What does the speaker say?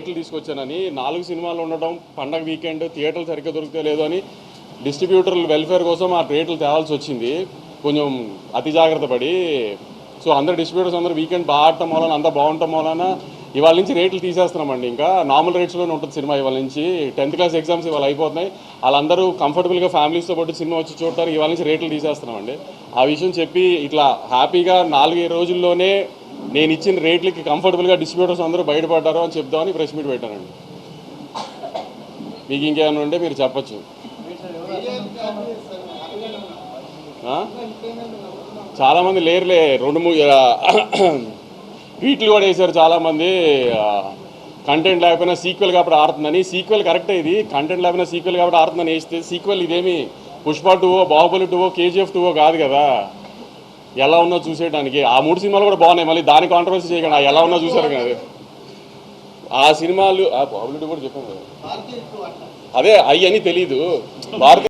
రేట్లు తీసుకొచ్చానని 4 సినిమాలు ఉండటం, పండగ వీకెండ్ థియేటర్లు సరిగ్గా దొరికితే లేదు అని డిస్ట్రిబ్యూటర్ల వెల్ఫేర్ కోసం ఆ రేట్లు తేవాల్సి వచ్చింది. కొంచెం అతి జాగ్రత్త పడి. సో అందరు డిస్ట్రిబ్యూటర్స్ అందరూ వీకెండ్ బాగా ఆడటం వలన అంతా బాగుండటం వలన ఇవాళ నుంచి రేట్లు తీసేస్తున్నామండి. ఇంకా నార్మల్ రేట్స్లోనే ఉంటుంది సినిమా. ఇవాళ నుంచి 10th క్లాస్ ఎగ్జామ్స్ ఇవాళ అయిపోతున్నాయి. వాళ్ళందరూ కంఫర్టబుల్గా ఫ్యామిలీస్తో పాటు సినిమా వచ్చి చూడటానికి ఇవాళ నుంచి రేట్లు తీసేస్తున్నామండి. ఆ విషయం చెప్పి ఇట్లా హ్యాపీగా 4 రోజుల్లోనే నేను ఇచ్చిన రేట్లకి కంఫర్టబుల్గా డిస్ట్రిబ్యూటర్స్ అందరూ బయటపడ్డారు అని చెప్దామని ప్రెస్ మీట్ పెట్టానండి. మీకు ఇంకేమైనా ఉంటే మీరు చెప్పచ్చు. చాలామంది లేరులే. 2-3 ట్వీట్లు కూడా వేశారు చాలామంది. కంటెంట్ లేకపోయినా సీక్వెల్ కాబట్టి ఆడుతుందని. సీక్వెల్ కరెక్టే, ఇది కంటెంట్ లేకపోయినా సీక్వెల్ కాబట్టి ఆడుతుందని వేస్తే సీక్వెల్ ఇదేమి పుష్ప 2, బాహుబలి 2, KGF 2 కాదు కదా. ఎలా ఉన్నా చూసేయడానికి ఆ 3 సినిమాలు కూడా బాగున్నాయి. మళ్ళీ దాని కాంట్రవర్సీ చేయకుండా ఎలా ఉన్నా చూసారు కదా ఆ సినిమాలు. బాహుబలి 2 కూడా చెప్పాను కదా, అదే అవి అని తెలీదు. భారతీయ